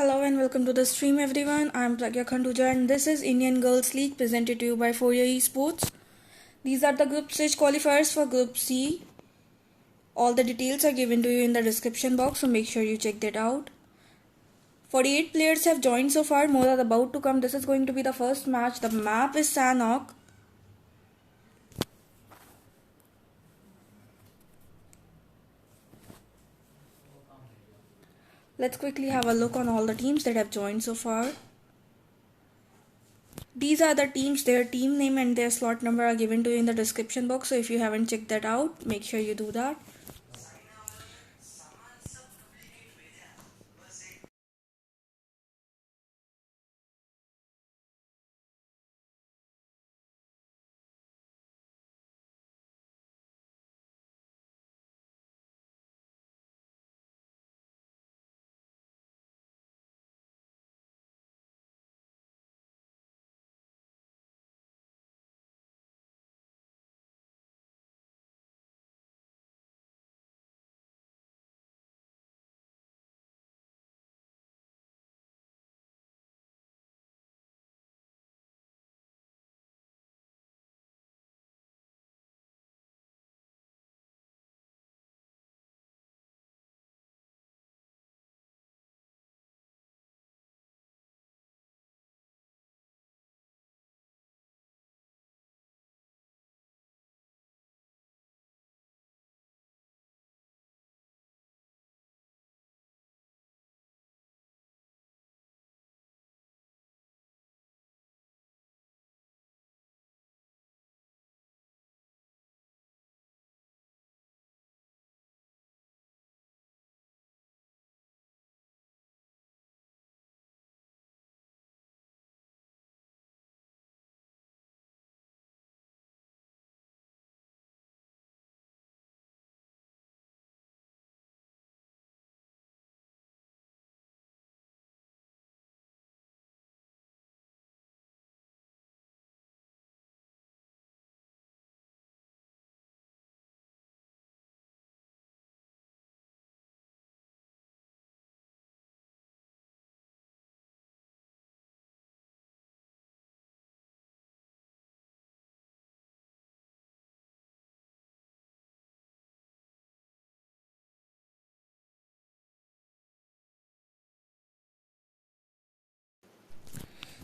Hello and welcome to the stream everyone. I am Pragya Khanduja and this is Indian Girls League presented to you by 4-Year Esports. These are the group stage qualifiers for Group C. All the details are given to you in the description box, so make sure you check that out. 48 players have joined so far, more are about to come. This is going to be the first match. The map is Sanok. Let's quickly have a look on all the teams that have joined so far. These are the teams, their team name and their slot number are given to you in the description box. So if you haven't checked that out, make sure you do that.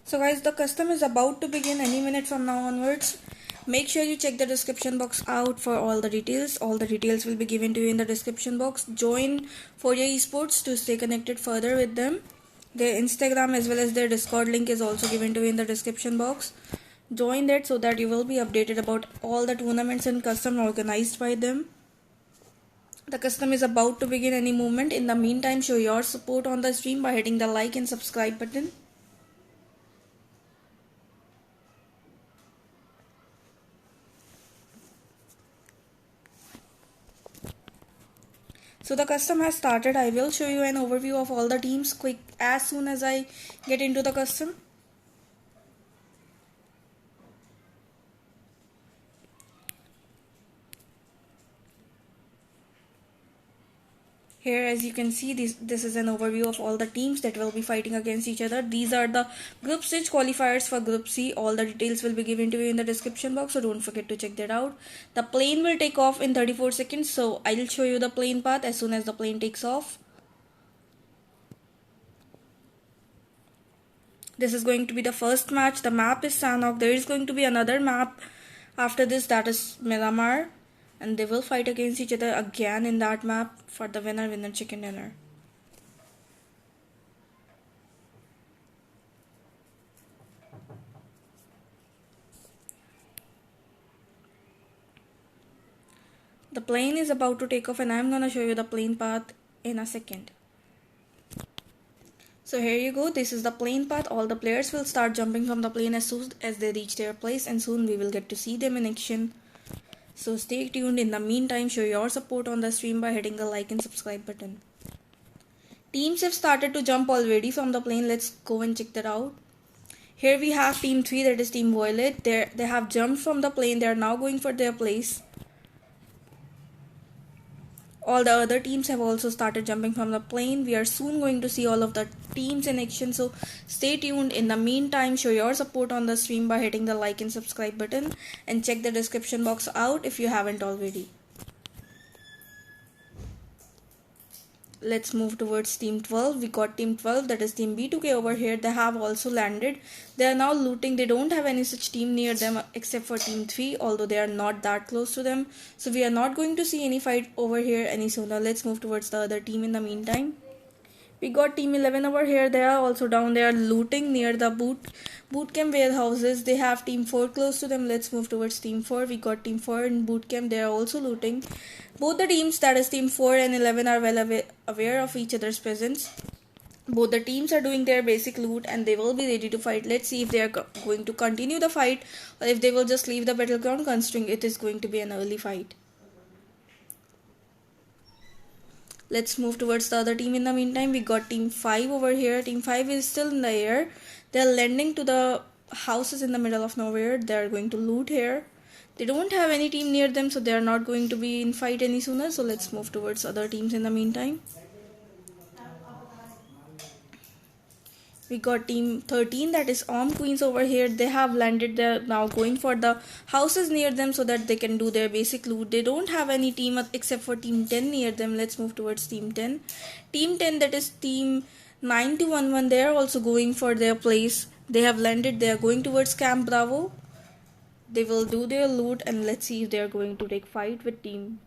So guys, the custom is about to begin any minute from now onwards. Make sure you check the description box out for all the details. All the details will be given to you in the description box. Join 4-Year Esports to stay connected further with them. Their Instagram as well as their Discord link is also given to you in the description box. Join that so that you will be updated about all the tournaments and custom organized by them. The custom is about to begin any moment. In the meantime, show your support on the stream by hitting the like and subscribe button. So the custom has started. I will show you an overview of all the teams quick as soon as I get into the custom. Here, as you can see, this is an overview of all the teams that will be fighting against each other. These are the group stage qualifiers for Group C. All the details will be given to you in the description box, so don't forget to check that out. The plane will take off in 34 seconds, so I'll show you the plane path as soon as the plane takes off. This is going to be the first match. The map is Sanok. There is going to be another map after this, that is Miramar. And they will fight against each other again in that map for the winner chicken dinner. The plane is about to take off and I'm gonna show you the plane path in a second. So here you go, this is the plane path. All the players will start jumping from the plane as soon as they reach their place, and soon we will get to see them in action. So stay tuned. In the meantime, show your support on the stream by hitting the like and subscribe button. Teams have started to jump already from the plane. Let's go and check that out. Here we have team 3, that is team Violet. They have jumped from the plane. They are now going for their place. All the other teams have also started jumping from the plane. We are soon going to see all of the teams in action, so stay tuned. In the meantime, show your support on the stream by hitting the like and subscribe button, and check the description box out if you haven't already. Let's move towards team 12. We got team 12, that is team B2K over here. They have also landed. They are now looting. They don't have any such team near them except for team 3, although they are not that close to them. So we are not going to see any fight over here any sooner. Let's move towards the other team in the meantime. We got team 11 over here. They are also down. They are looting near the boot camp warehouses. They have team 4 close to them. Let's move towards team 4. We got team 4 in boot camp. They are also looting. Both the teams, that is team 4 and 11, are well aware of each other's presence. Both the teams are doing their basic loot and they will be ready to fight. Let's see if they are going to continue the fight or if they will just leave the battleground, considering it is going to be an early fight. Let's move towards the other team in the meantime. We got team 5 over here. Team 5 is still in the air. They are landing to the houses in the middle of nowhere. They are going to loot here. They don't have any team near them, so they are not going to be in fight any sooner. So let's move towards other teams in the meantime. We got team 13, that is Queens over here. They have landed. They're now going for the houses near them so that they can do their basic loot. They don't have any team except for team 10 near them. Let's move towards team 10. Team 10, that is team 9211. They are also going for their place. They have landed. They are going towards Camp Bravo. They will do their loot and let's see if they are going to take fight with team.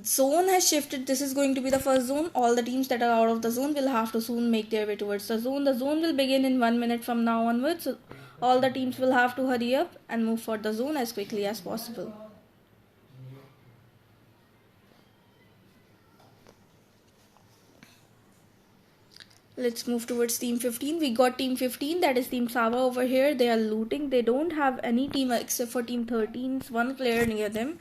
Zone has shifted. This is going to be the first zone. All the teams that are out of the zone will have to soon make their way towards the zone. The zone will begin in 1 minute from now onwards. So all the teams will have to hurry up and move for the zone as quickly as possible. Let's move towards team 15. We got team 15, that is team SAVA over here. They are looting. They don't have any team except for team 13's one player near them.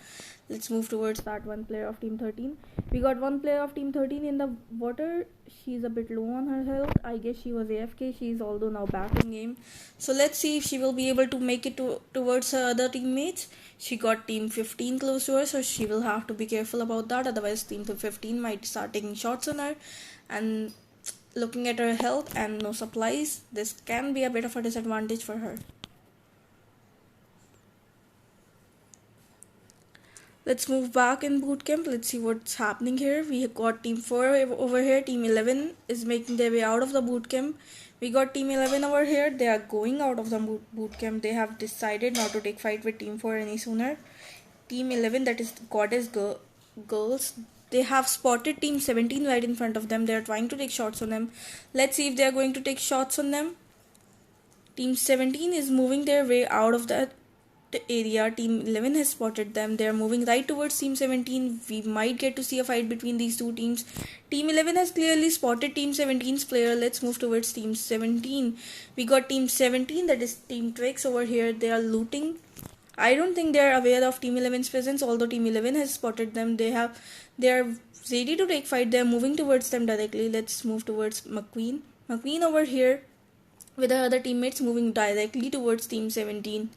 Let's move towards that one player of team 13. We got one player of team 13 in the water. She's a bit low on her health. I guess she was AFK. She's although now back in game. So let's see if she will be able to make it towards her other teammates. She got team 15 close to her, so she will have to be careful about that. Otherwise team 15 might start taking shots on her. And looking at her health and no supplies, this can be a bit of a disadvantage for her. Let's move back in bootcamp. Let's see what's happening here. We have got team 4 over here. Team 11 is making their way out of the bootcamp. We got team 11 over here. They are going out of the bootcamp. They have decided not to take fight with team 4 any sooner. Team 11, that is Goddess girls, they have spotted team 17 right in front of them. They are trying to take shots on them. Let's see if they are going to take shots on them. Team 17 is moving their way out of that area. Team 11 has spotted them. They are moving right towards team 17. We might get to see a fight between these two teams. Team 11 has clearly spotted team 17's player. Let's move towards team 17. We got team 17, that is team Twix over here. They are looting. I don't think they are aware of team 11's presence, although team 11 has spotted them. They are ready to take fight. They are moving towards them directly. Let's move towards McQueen over here with her other teammates moving directly towards team 17.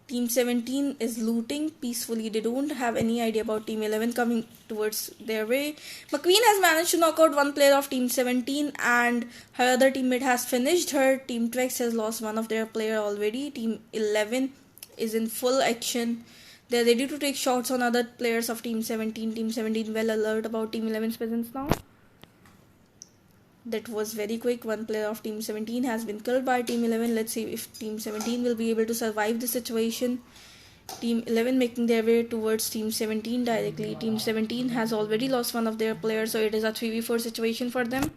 Team 17 is looting peacefully. They don't have any idea about team 11 coming towards their way. McQueen has managed to knock out one player of team 17 and her other teammate has finished her. Team Twix has lost one of their player already. Team 11 is in full action. They are ready to take shots on other players of team 17. Team 17 well alert about team 11's presence now. That was very quick. One player of team 17 has been killed by team 11. Let's see if team 17 will be able to survive the situation. Team 11 making their way towards team 17 directly. Team 17 has already lost one of their players, so it is a 3v4 situation for them.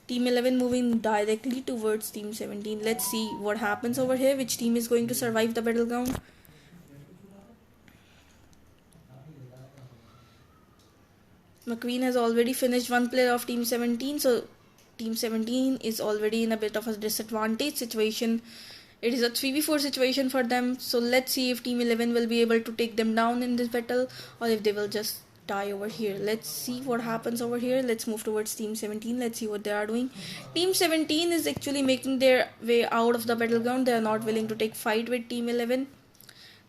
Team 11 moving directly towards team 17. Let's see what happens over here. Which team is going to survive the battleground? McQueen has already finished one player of team 17, so team 17 is already in a bit of a disadvantage situation. It is a 3v4 situation for them, so let's see if team 11 will be able to take them down in this battle or if they will just die over here. Let's see what happens over here. Let's move towards team 17. Let's see what they are doing. Team 17 is actually making their way out of the battleground. They are not willing to take fight with team 11.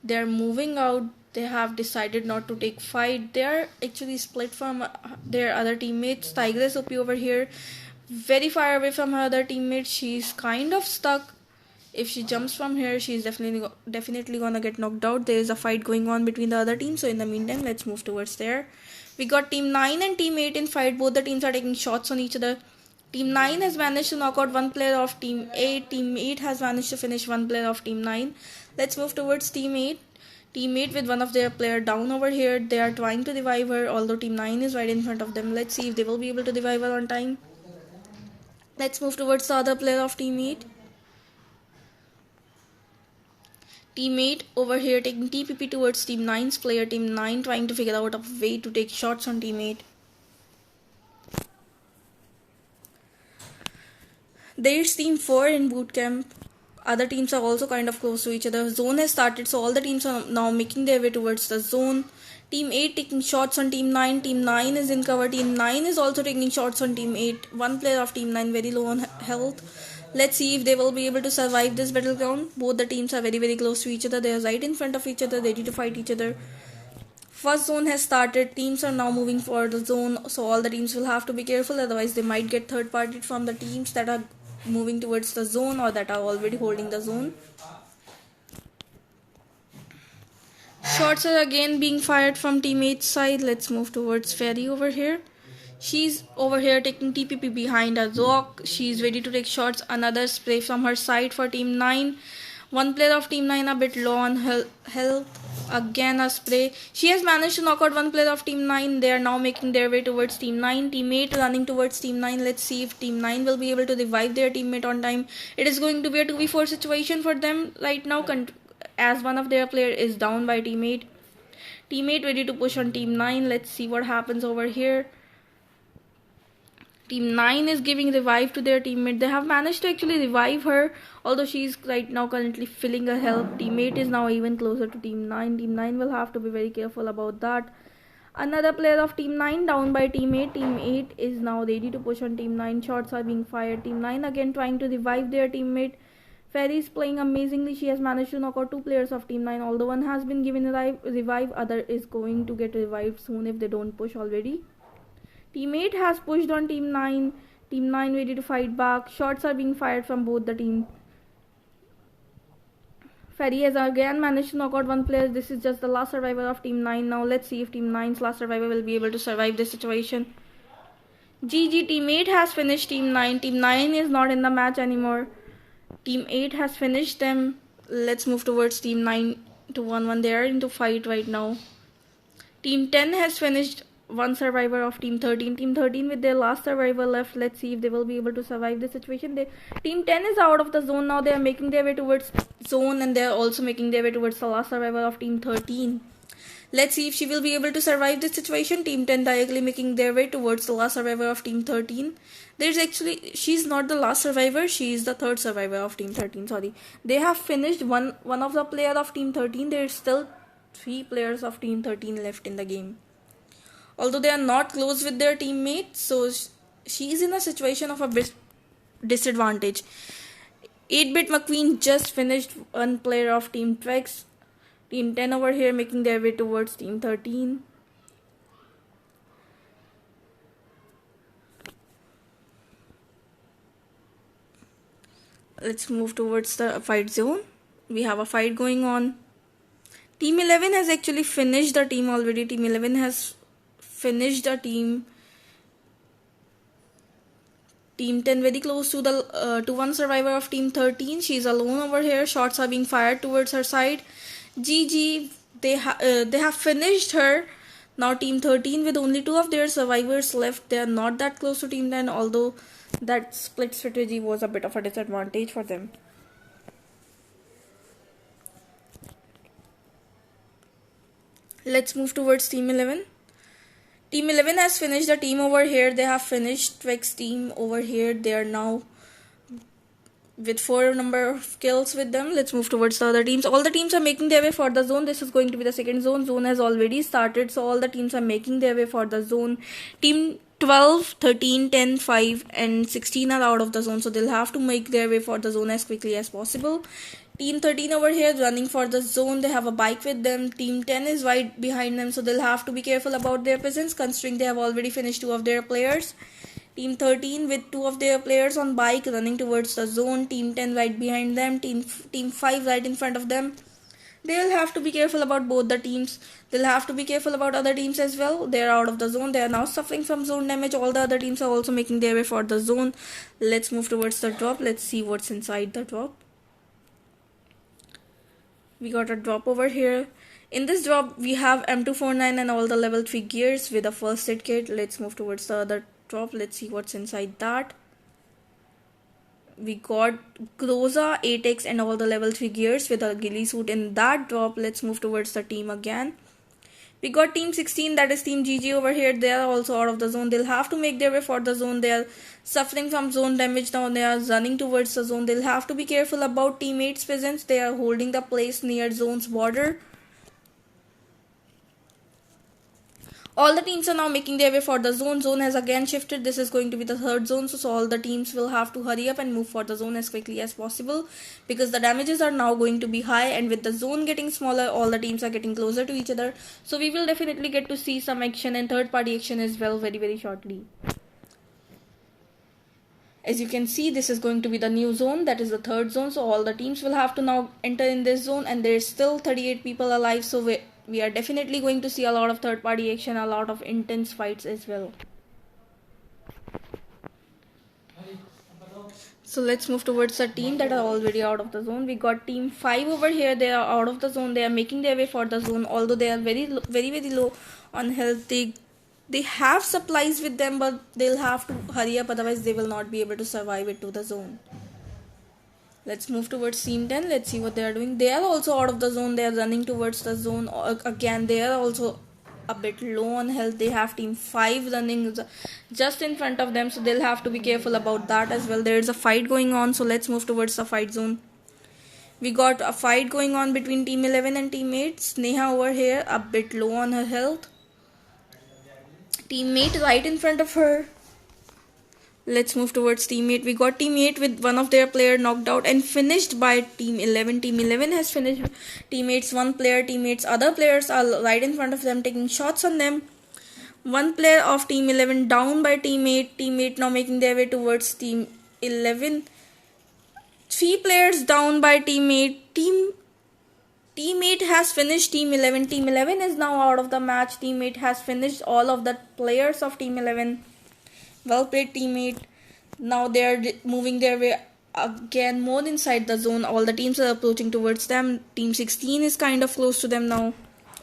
They're moving out. They have decided not to take fight. They're actually split from their other teammates. Tigress OP over here, very far away from her other teammates. She's kind of stuck. If she jumps from here, she's definitely gonna get knocked out. There is a fight going on between the other teams. So in the meantime, let's move towards there. We got Team 9 and Team 8 in fight. Both the teams are taking shots on each other. Team 9 has managed to knock out one player of Team 8. Team 8 has managed to finish one player of Team 9. Let's move towards Team 8. Team 8 with one of their player down over here. They are trying to revive her, although Team 9 is right in front of them. Let's see if they will be able to revive her on time. Let's move towards the other player of Team 8. Team 8 over here taking TPP towards Team 9's player. Team 9 trying to figure out a way to take shots on Team 8. There's Team 4 in boot camp. Other teams are also kind of close to each other. Zone has started, so all the teams are now making their way towards the zone. Team 8 taking shots on Team 9. Team 9 is in cover. Team 9 is also taking shots on Team 8. One player of Team 9 very low on health. Let's see if they will be able to survive this battleground. Both the teams are very close to each other. They are right in front of each other, ready to fight each other. First zone has started. Teams are now moving for the zone, so all the teams will have to be careful, otherwise they might get third party from the teams that are moving towards the zone or that are already holding the zone. Shots are again being fired from teammates side. Let's move towards Fairy over here. She's over here taking TPP behind a rock. She's ready to take shots. Another spray from her side for Team 9. One player of Team 9 a bit low on health. Again a spray. She has managed to knock out one player of Team 9. They are now making their way towards Team 9. Team 8 running towards Team 9. Let's see if Team 9 will be able to revive their teammate on time. It is going to be a 2v4 situation for them right now, as one of their player is down by Team 8. Team 8 ready to push on Team 9. Let's see what happens over here. Team 9 is giving revive to their teammate. They have managed to actually revive her, although she is right now currently filling her health. Teammate is now even closer to Team 9. Team 9 will have to be very careful about that. Another player of Team 9 down by Team 8. Team 8 is now ready to push on Team 9. Shots are being fired. Team 9 again trying to revive their teammate. Fairy is playing amazingly. She has managed to knock out two players of Team 9. Although one has been given a revive, other is going to get revived soon if they don't push already. Team 8 has pushed on Team 9. Team 9 ready to fight back. Shots are being fired from both the teams. Fairy has again managed to knock out one player. This is just the last survivor of Team 9. Now let's see if Team 9's last survivor will be able to survive this situation. GG, Team 8 has finished Team 9. Team 9 is not in the match anymore. Team 8 has finished them. Let's move towards Team 9 to 1-1. They are into fight right now. Team 10 has finished one survivor of Team 13. Team 13 with their last survivor left. Let's see if they will be able to survive this situation. Team 10 is out of the zone now. They are making their way towards zone, and they are also making their way towards the last survivor of Team 13. Let's see if she will be able to survive this situation. Team 10 directly making their way towards the last survivor of Team 13. She's not the last survivor. She is the third survivor of Team 13. Sorry. They have finished one of the player of Team 13. There is still 3 players of Team 13 left in the game. Although they are not close with their teammates, so she is in a situation of a bit disadvantage. 8-bit McQueen just finished one player of Team Trex. Team 10 over here making their way towards Team 13. Let's move towards the fight zone. We have a fight going on. Team 11 has actually finished the team already. Team 11 has finished the team. Team 10 very close to the one survivor of Team 13. She's alone over here. Shots are being fired towards her side. GG, they have finished her. Now Team 13 with only 2 of their survivors left. They are not that close to Team 10, although that split strategy was a bit of a disadvantage for them. Let's move towards Team 11. Team 11 has finished the team over here. They have finished Twix team over here. They are now with 4 number of kills with them. Let's move towards the other teams. All the teams are making their way for the zone. This is going to be the second zone. Zone has already started, so all the teams are making their way for the zone. Team 12, 13, 10, 5 and 16 are out of the zone, so they'll have to make their way for the zone as quickly as possible. Team 13 over here running for the zone. They have a bike with them. Team 10 is right behind them, so they'll have to be careful about their presence considering they have already finished 2 of their players. Team 13 with 2 of their players on bike running towards the zone. Team 10 right behind them. Team 5 right in front of them. They'll have to be careful about both the teams. They'll have to be careful about other teams as well. They're out of the zone. They are now suffering from zone damage. All the other teams are also making their way for the zone. Let's move towards the drop. Let's see what's inside the drop. We got a drop over here. In this drop, we have M249 and all the level 3 gears with a first aid kit. Let's move towards the other drop. Let's see what's inside that. We got Groza, 8x and all the level 3 gears with a ghillie suit in that drop. Let's move towards the team again. We got team 16, that is team GG over here. They are also out of the zone. They'll have to make their way for the zone. They are suffering from zone damage now. They are running towards the zone. They'll have to be careful about teammates' presence. They are holding the place near zone's border. All the teams are now making their way for the zone. Zone has again shifted. This is going to be the third zone. So all the teams will have to hurry up and move for the zone as quickly as possible, because the damages are now going to be high, and with the zone getting smaller, all the teams are getting closer to each other. So we will definitely get to see some action and third party action as well very shortly. As you can see, this is going to be the new zone, that is the third zone. So all the teams will have to now enter in this zone, and there's still 38 people alive. So we are definitely going to see a lot of third party action, a lot of intense fights as well. So let's move towards the team that are already out of the zone. We got team 5 over here. They are out of the zone. They are making their way for the zone, although they are very low on health. They have supplies with them, but they'll have to hurry up, otherwise they will not be able to survive it to the zone. Let's move towards team 10. Let's see what they are doing. They are also out of the zone. They are running towards the zone. Again, they are also a bit low on health. They have team 5 running just in front of them, so they'll have to be careful about that as well. There is a fight going on, so let's move towards the fight zone. We got a fight going on between team 11 and team 8. Sneha over here, a bit low on her health. Teammate right in front of her. Let's move towards team 8. We got team 8 with one of their player knocked out and finished by team 11. Team 11 has finished teammates one player. Teammates other players are right in front of them taking shots on them. One player of team 11 down by team 8. Team 8 now making their way towards team 11. 3 players down by team 8. Team 8 has finished team 11. Team 11 is now out of the match. Team 8 has finished all of the players of team 11. Well played, teammate. Now they are moving their way again more inside the zone. All the teams are approaching towards them. Team 16 is kind of close to them now.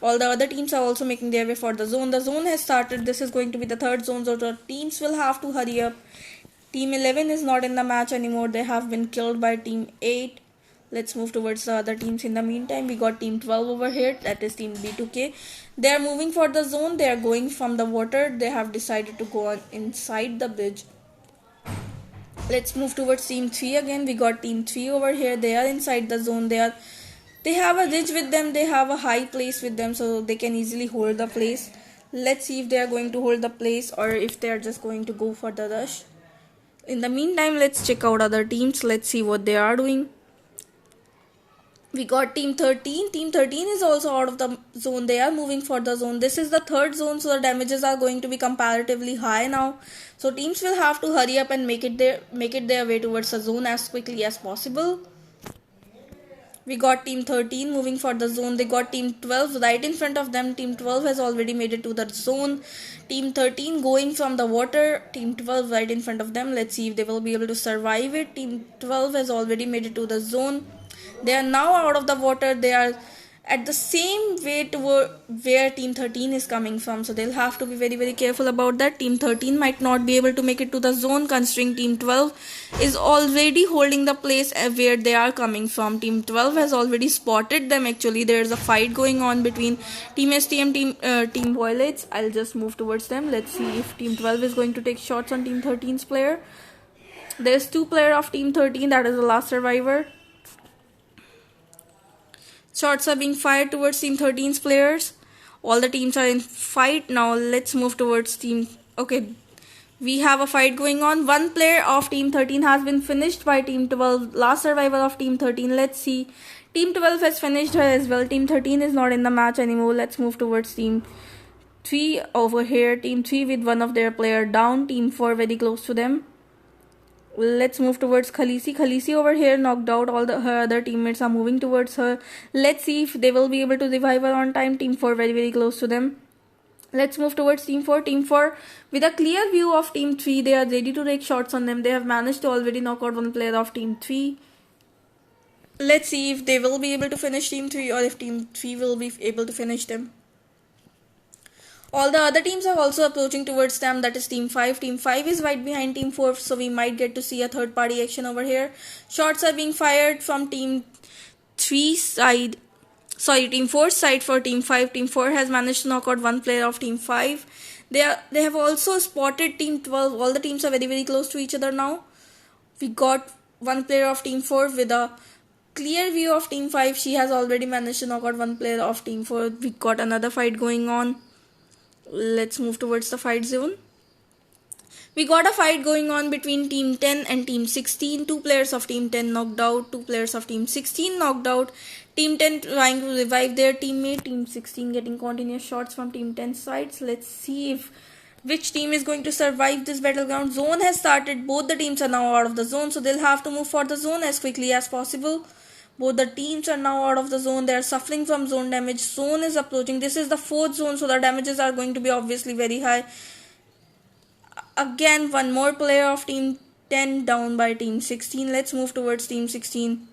All the other teams are also making their way for the zone. The zone has started. This is going to be the third zone, so the teams will have to hurry up. Team 11 is not in the match anymore. They have been killed by team 8. Let's move towards the other teams. In the meantime, we got team 12 over here. That is team B2K. They are moving for the zone. They are going from the water. They have decided to go on inside the bridge. Let's move towards team 3 again. We got team 3 over here. They are inside the zone. They have a ridge with them. They have a high place with them, so they can easily hold the place. Let's see if they are going to hold the place or if they are just going to go for the rush. In the meantime, let's check out other teams. Let's see what they are doing. We got team 13. Team 13 is also out of the zone. They are moving for the zone. This is the third zone, so the damages are going to be comparatively high now. So teams will have to hurry up and make it their way towards the zone as quickly as possible. We got team 13 moving for the zone. They got team 12 right in front of them. Team 12 has already made it to the zone. Team 13 going from the water. Team 12 right in front of them. Let's see if they will be able to survive it. Team 12 has already made it to the zone. They are now out of the water. They are at the same way to where team 13 is coming from, so they'll have to be very careful about that. Team 13 might not be able to make it to the zone considering team 12 is already holding the place where they are coming from. Team 12 has already spotted them. Actually, there's a fight going on between team ST and team Violets. I'll just move towards them. Let's see if team 12 is going to take shots on team 13's player. There's 2 players of team 13, that is the last survivor. Shots are being fired towards team 13's players. All the teams are in fight now. Let's move towards team. Okay, We have a fight going on. One player of team 13 has been finished by team 12. Last survivor of team 13. Let's see. Team 12 has finished her as well. Team 13 is not in the match anymore. Let's move towards team 3 over here. Team 3 with one of their player down. Team 4 very close to them. Let's move towards Khaleesi. Khaleesi over here knocked out. All her other teammates are moving towards her. Let's see if they will be able to revive her on time. Team 4 very close to them. Let's move towards team 4. Team 4 with a clear view of team 3. They are ready to take shots on them. They have managed to already knock out one player of team 3. Let's see if they will be able to finish team 3 or if team 3 will be able to finish them. All the other teams are also approaching towards them. That is team 5. Team 5 is right behind team 4. So we might get to see a third party action over here. Shots are being fired from team 3 side. Sorry, team 4 side for team 5. Team 4 has managed to knock out one player of team 5. They have also spotted team 12. All the teams are very close to each other now. We got one player of team 4 with a clear view of team 5. She has already managed to knock out one player of team 4. We got another fight going on. Let's move towards the fight zone. We got a fight going on between team 10 and team 16. Two players of team 10 knocked out. Two players of team 16 knocked out. Team 10 trying to revive their teammate. Team 16 getting continuous shots from team 10 sides. Let's see if which team is going to survive this battleground. Zone has started. Both the teams are now out of the zone, so they'll have to move for the zone as quickly as possible. Both the teams are now out of the zone. They are suffering from zone damage. Zone is approaching. This is the 4th zone, so the damages are going to be obviously very high. Again, one more player of team 10 down by team 16. Let's move towards team 16.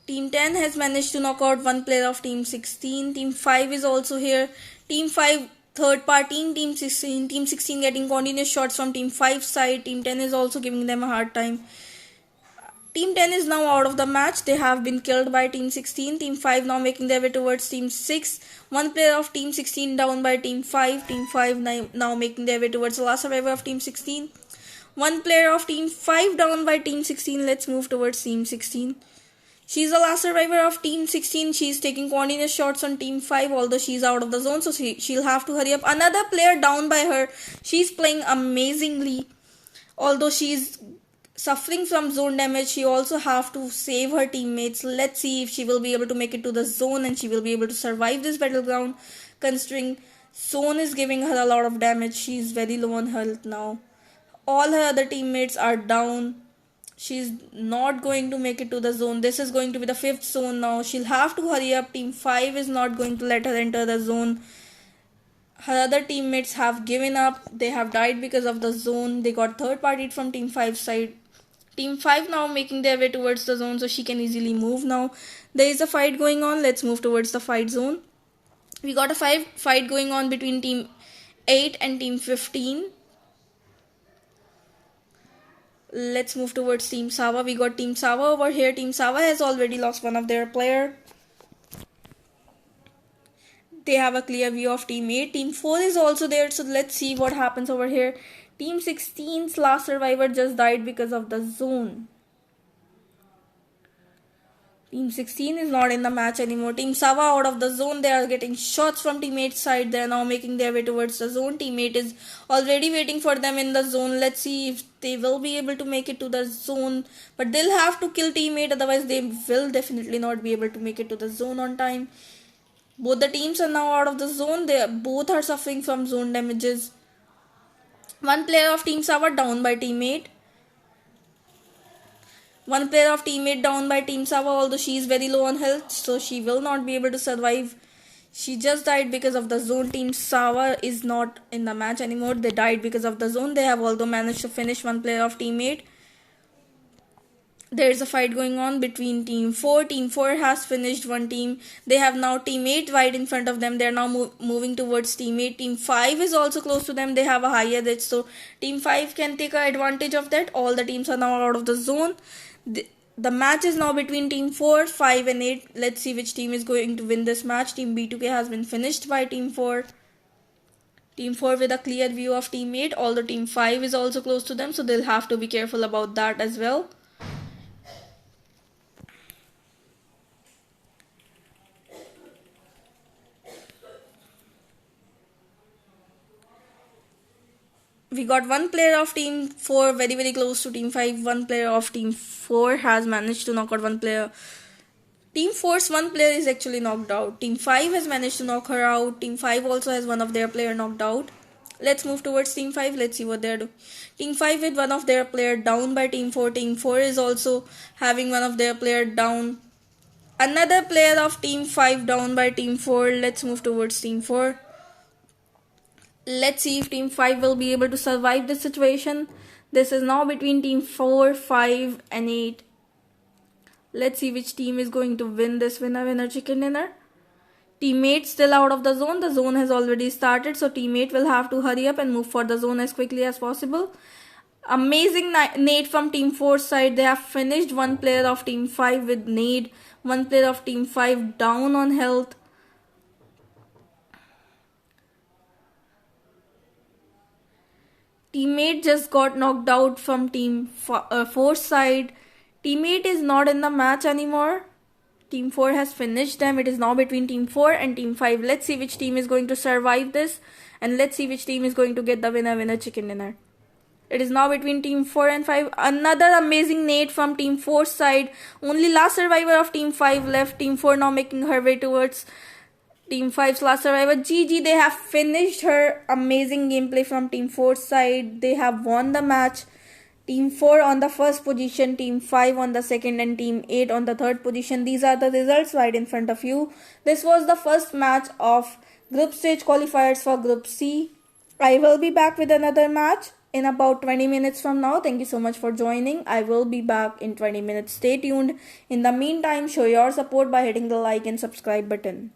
Team 10 has managed to knock out one player of team 16. Team 5 is also here. Team 5 third party team 16. Team 16 getting continuous shots from team 5 side. Team 10 is also giving them a hard time. Team 10 is now out of the match. They have been killed by team 16. Team 5 now making their way towards team 6. One player of team 16 down by team 5. Team 5 now making their way towards the last survivor of team 16. One player of team 5 down by team 16. Let's move towards team 16. She's the last survivor of team 16. She's taking continuous shots on team 5, although she's out of the zone, so she'll have to hurry up. Another player down by her. She's playing amazingly. Although she's suffering from zone damage, she also have to save her teammates. Let's see if she will be able to make it to the zone and she will be able to survive this battleground, considering zone is giving her a lot of damage. She's very low on health now. All her other teammates are down. She's not going to make it to the zone. This is going to be the 5th zone now. She'll have to hurry up. Team 5 is not going to let her enter the zone. Her other teammates have given up. They have died because of the zone. They got third partied from team 5 side. Team 5 now making their way towards the zone, so she can easily move now. There is a fight going on. Let's move towards the fight zone. We got a fight going on between team 8 and team 15. Let's move towards team SAVA. We got team SAVA over here. Team SAVA has already lost one of their player. They have a clear view of team 8. Team 4 is also there, so let's see what happens over here. Team 16's last survivor just died because of the zone. Team 16 is not in the match anymore. Team SAVA out of the zone. They are getting shots from teammate's side. They are now making their way towards the zone. Teammate is already waiting for them in the zone. Let's see if they will be able to make it to the zone. But they'll have to kill teammate. Otherwise, they will definitely not be able to make it to the zone on time. Both the teams are now out of the zone. They both are suffering from zone damages. One player of team SAVA down by teammate. One player of teammate down by team SAVA, although she is very low on health, so she will not be able to survive. She just died because of the zone. Team SAVA is not in the match anymore. They died because of the zone. They have although managed to finish one player of teammate. There is a fight going on between team 4. Team 4 has finished one team. They have now teammate right in front of them. They are now moving towards teammate. Team 5 is also close to them. They have a higher edge, so team 5 can take advantage of that. All the teams are now out of the zone. The match is now between team 4, 5 and 8. Let's see which team is going to win this match. Team B2K has been finished by team 4. Team 4 with a clear view of teammate. Although team 5 is also close to them, so they'll have to be careful about that as well. we got one player of team 4 very very close to team 5. One player of team 4 has managed to knock out one player. Team 4's one player is actually knocked out. Team 5 has managed to knock her out. Team 5 also has one of their player knocked out. Let's move towards Team 5. Let's see what they're doing. Team 5 with one of their player down by Team 4. Team 4 is also having one of their player down. Another player of Team 5 down by Team 4. Let's move towards Team 4. Let's see if Team 5 will be able to survive this situation. This is now between Team 4, 5 and 8. Let's see which team is going to win this winner chicken dinner. Teammate still out of the zone. The zone has already started, so teammate will have to hurry up and move for the zone as quickly as possible. Amazing nade from Team 4 side. They have finished one player of Team 5 with nade. One player of Team 5 down on health. Teammate just got knocked out from Team 4 side. Teammate is not in the match anymore. Team 4 has finished them. It is now between Team 4 and Team 5. Let's see which team is going to survive this. And let's see which team is going to get the winner chicken dinner. It is now between Team 4 and 5. Another amazing nade from Team 4 side. Only last survivor of Team 5 left. Team 4 now making her way towards Team 5's last survivor. GG, they have finished her. Amazing gameplay from Team 4 side. They have won the match. Team 4 on the first position, Team 5 on the second and Team 8 on the third position. These are the results right in front of you. This was the first match of group stage qualifiers for Group C. I will be back with another match in about 20 minutes from now. Thank you so much for joining. I will be back in 20 minutes. Stay tuned. In the meantime, show your support by hitting the like and subscribe button.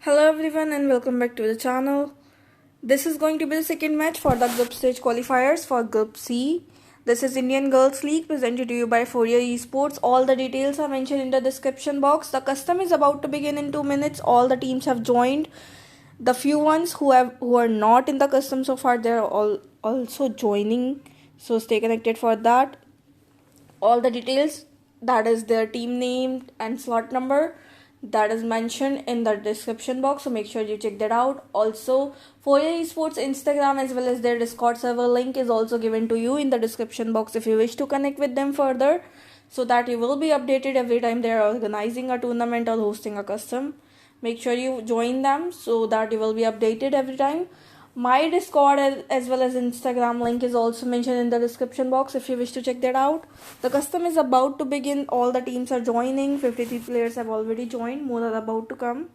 Hello everyone and welcome back to the channel. This is going to be the second match for the group stage qualifiers for Group C. This is Indian Girls League presented to you by Fourier Esports. All the details are mentioned in the description box. The custom is about to begin in 2 minutes. All the teams have joined. The few ones who are not in the custom so far, they are all also joining. So stay connected for that. All the details, that is their team name and slot number, that is mentioned in the description box, so make sure you check that out. Also, Fourier Esports Instagram as well as their Discord server link is also given to you in the description box if you wish to connect with them further, so that you will be updated every time they are organizing a tournament or hosting a custom. Make sure you join them so that you will be updated every time. My Discord as well as Instagram link is also mentioned in the description box if you wish to check that out. The custom is about to begin. All the teams are joining. 53 players have already joined. More are about to come.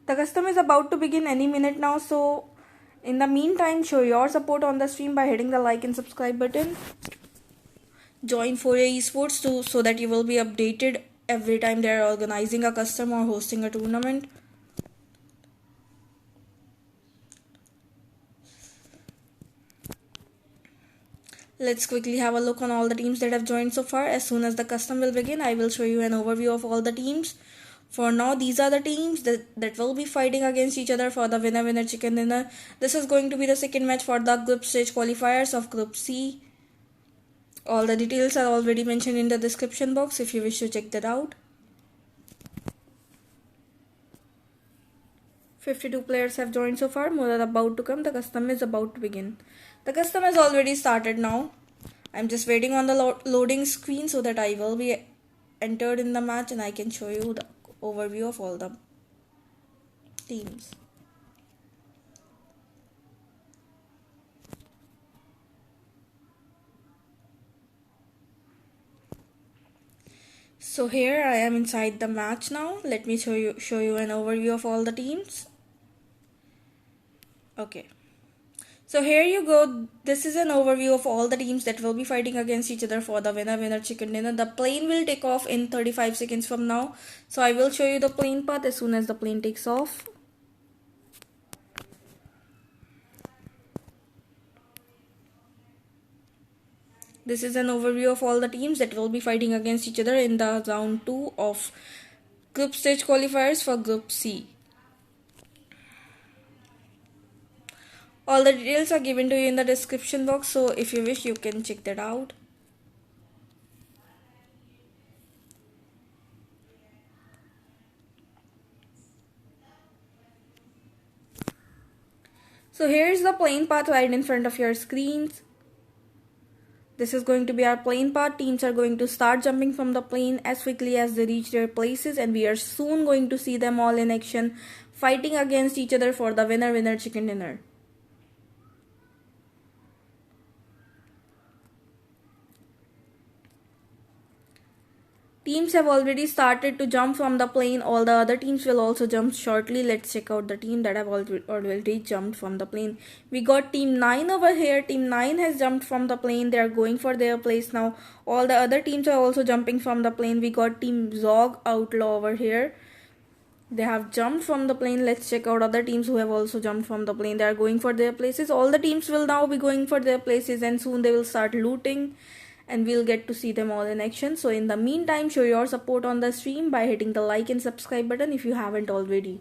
The custom is about to begin any minute now, so in the meantime, show your support on the stream by hitting the like and subscribe button. Join Fourier Esports too, so that you will be updated every time they are organizing a custom or hosting a tournament. Let's quickly have a look on all the teams that have joined so far. As soon as the custom will begin, I will show you an overview of all the teams. For now, these are the teams that will be fighting against each other for the winner chicken dinner. This is going to be the second match for the group stage qualifiers of Group C. All the details are already mentioned in the description box if you wish to check that out. 52 players have joined so far. More are about to come. The custom is about to begin. The custom has already started now. I'm just waiting on the loading screen so that I will be entered in the match and I can show you the overview of all the teams. So here I am inside the match now. Let me show you an overview of all the teams. Okay. So here you go. This is an overview of all the teams that will be fighting against each other for the winner chicken dinner. The plane will take off in 35 seconds from now. So I will show you the plane path as soon as the plane takes off. This is an overview of all the teams that will be fighting against each other in the round 2 of group stage qualifiers for Group C. All the details are given to you in the description box, so if you wish you can check that out. So here's the plane path right in front of your screens. This is going to be our plane path. Teams are going to start jumping from the plane as quickly as they reach their places, and we are soon going to see them all in action fighting against each other for the winner chicken dinner. Teams have already started to jump from the plane. All the other teams will also jump shortly. Let's check out the team that have already jumped from the plane. We got team 9 over here. Team 9 has jumped from the plane. They are going for their place now. All the other teams are also jumping from the plane. We got team Zog Outlaw over here. They have jumped from the plane. Let's check out other teams who have also jumped from the plane. They are going for their places. All the teams will now be going for their places, and soon they will start looting and we'll get to see them all in action. So in the meantime, show your support on the stream by hitting the like and subscribe button if you haven't already.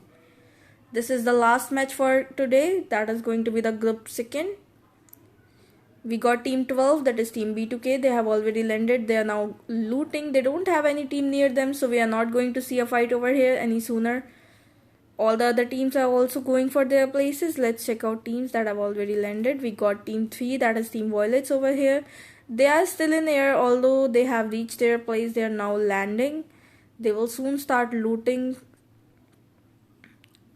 This is the last match for today. That is going to be the group second. We got team 12, that is team B2K. They have already landed. They are now looting. They don't have any team near them, so we are not going to see a fight over here any sooner. All the other teams are also going for their places. Let's check out teams that have already landed. We got team 3, that is team Violets over here. They are still in air, although they have reached their place. They are now landing. They will soon start looting.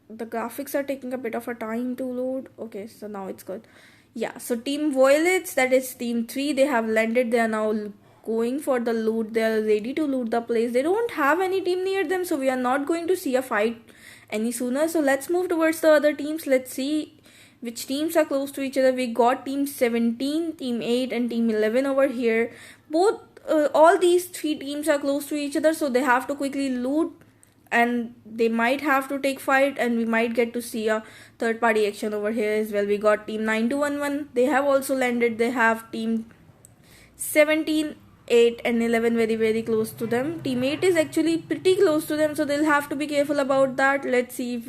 The graphics are taking a bit of a time to load. Okay, so now it's good. Yeah, so Team Violets, that is Team 3, they have landed. They are now going for the loot. They are ready to loot the place. They don't have any team near them, so we are not going to see a fight any sooner. So let's move towards the other teams. Let's see which teams are close to each other. We got Team 17, Team 8 and Team 11 over here. Both all these three teams are close to each other, so they have to quickly loot, and they might have to take fight, and we might get to see a third party action over here as well. We got Team 9211, they have also landed. They have Team 17, 8 and 11 very close to them. Team 8 is actually pretty close to them, so they'll have to be careful about that. Let's see if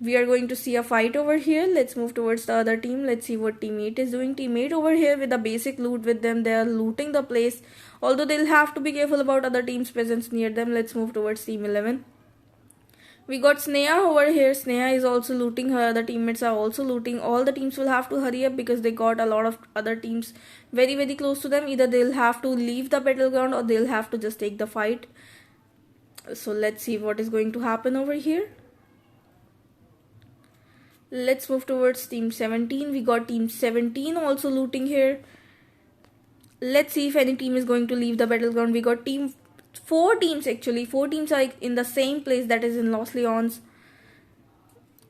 we are going to see a fight over here. Let's move towards the other team. Let's see what Team 8 is doing. Team 8 over here with a basic loot with them. They are looting the place, although they'll have to be careful about other teams' presence near them. Let's move towards Team 11. We got Sneha over here. Sneha is also looting. Her other teammates are also looting. All the teams will have to hurry up because they got a lot of other teams very close to them. Either they'll have to leave the battleground or they'll have to just take the fight. So let's see what is going to happen over here. Let's move towards Team 17. We got Team 17 also looting here. Let's see if any team is going to leave the battleground. We got four teams actually. Four teams are in the same place, that is in Los Leons.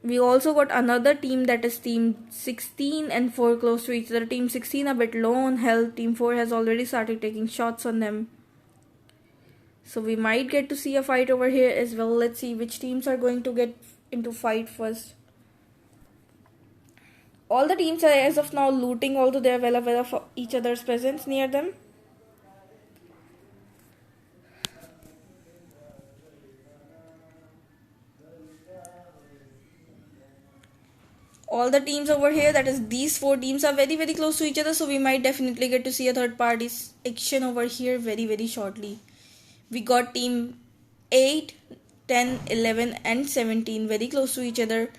We also got another team, that is Team 16 and 4 close to each other. Team 16 a bit low on health. Team 4 has already started taking shots on them. So we might get to see a fight over here as well. Let's see which teams are going to get into fight first. All the teams are as of now looting, although they are well aware of each other's presence near them. All the teams over here, that is these four teams, are very close to each other, so we might definitely get to see a third party's action over here very shortly. We got Team 8, 10, 11 and 17 very close to each other.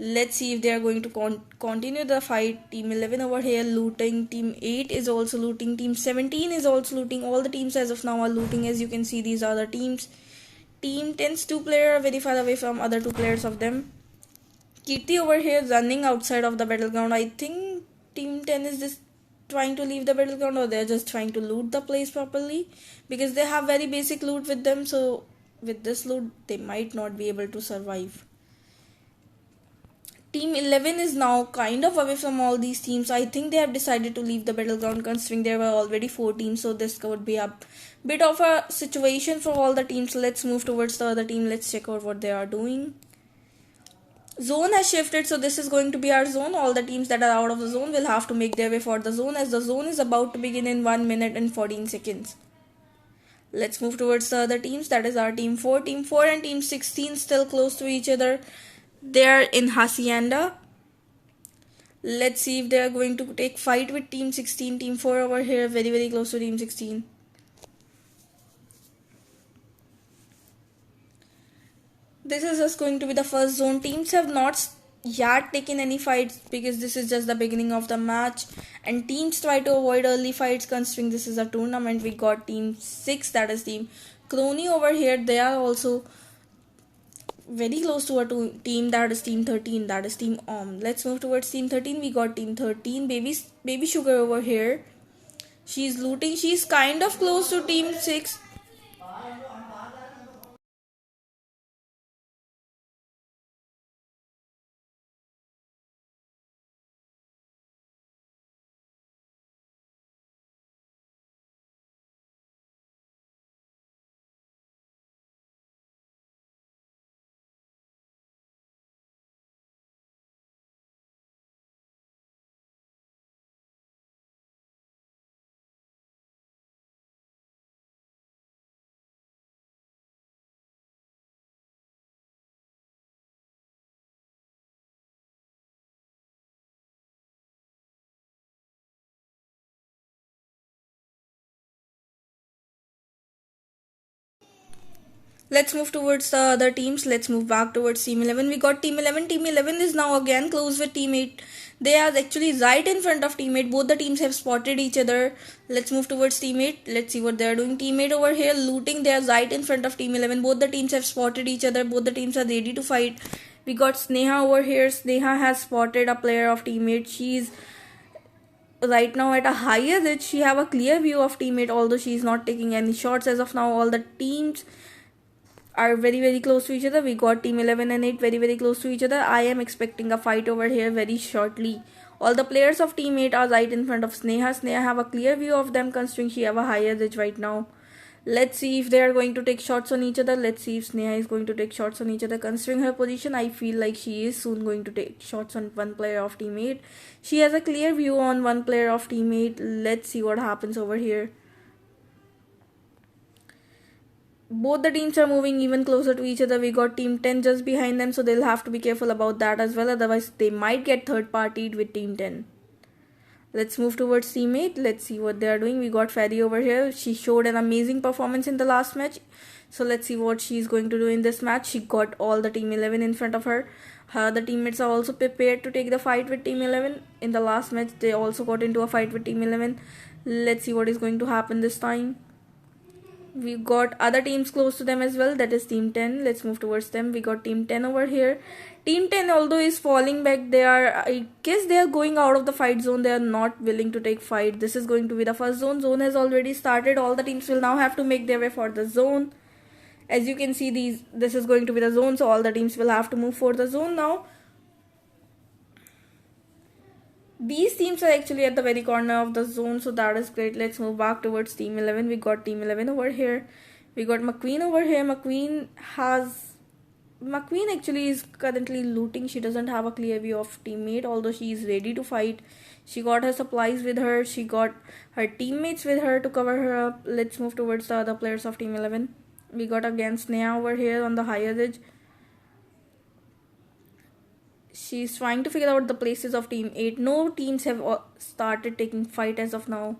Let's see if they are going to continue the fight. Team 11 over here looting. Team 8 is also looting. Team 17 is also looting. All the teams as of now are looting. As you can see, these are the teams. Team 10's two players are very far away from other two players of them. Kirti over here running outside of the battleground. I think Team 10 is just trying to leave the battleground, or they're just trying to loot the place properly, because they have very basic loot with them. So with this loot, they might not be able to survive. Team 11 is now kind of away from all these teams. I think they have decided to leave the battleground, considering there were already 4 teams. So this could be a bit of a situation for all the teams. Let's move towards the other team. Let's check out what they are doing. Zone has shifted, so this is going to be our zone. All the teams that are out of the zone will have to make their way for the zone, as the zone is about to begin in 1 minute and 14 seconds. Let's move towards the other teams. That is our Team 4. Team 4 and Team 16 still close to each other. They are in Hacienda. Let's see if they are going to take fight with Team 16. Team 4 over here very close to Team 16. This is just going to be the first zone. Teams have not yet taken any fights because this is just the beginning of the match, and teams try to avoid early fights considering this is a tournament. We got Team 6, that is Team KRONI over here. They are also very close to a team, that is Team 13, that is Team OM. Let's move towards Team 13. We got Team 13, Baby Sugar over here. She's looting. She's kind of close to Team 6. Let's move towards the other teams. Let's move back towards Team 11. We got Team 11. Team 11 is now again close with Team 8. They are actually right in front of teammate. Both the teams have spotted each other. Let's move towards teammate. Let's see what they are doing. Teammate over here looting. They are right in front of team 11. Both the teams have spotted each other. Both the teams are ready to fight. We got Sneha over here. Sneha has spotted a player of teammate. She's right now at a higher edge. She have a clear view of teammate, although she is not taking any shots as of now. All the teams are very close to each other. We got team 11 and 8 very close to each other. I am expecting a fight over here very shortly. All the players of team 8 are right in front of Sneha. Sneha have a clear view of them considering she have a higher edge right now. Let's see if they are going to take shots on each other. Let's see if Sneha is going to take shots on each other. Considering her position, I feel like she is soon going to take shots on one player of teammate. She has a clear view on one player of teammate. Let's see what happens over here. Both the teams are moving even closer to each other. We got team 10 just behind them, so they'll have to be careful about that as well. Otherwise, they might get third partied with team 10. Let's move towards teammate. Let's see what they are doing. We got Ferry over here. She showed an amazing performance in the last match. So let's see what she's going to do in this match. She got all the team 11 in front of her. Her other teammates are also prepared to take the fight with team 11. In the last match, they also got into a fight with team 11. Let's see what is going to happen this time. We got other teams close to them as well. That is team 10. Let's move towards them. We got team 10 over here. Team 10, although is falling back, I guess they are going out of the fight zone. They are not willing to take fight. This is going to be the first zone. Zone has already started. All the teams will now have to make their way for the zone. As you can see, this is going to be the zone. So all the teams will have to move for the zone now. These teams are actually at the very corner of the zone, so that is great. Let's move back towards team 11. We got team 11 over here. We got McQueen over here. McQueen actually is currently looting. She doesn't have a clear view of teammate, although she is ready to fight. She got her supplies with her. She got her teammates with her to cover her up. Let's move towards the other players of team 11. We got again Sneha over here on the higher edge. She's trying to figure out the places of team 8. No teams have started taking fight as of now.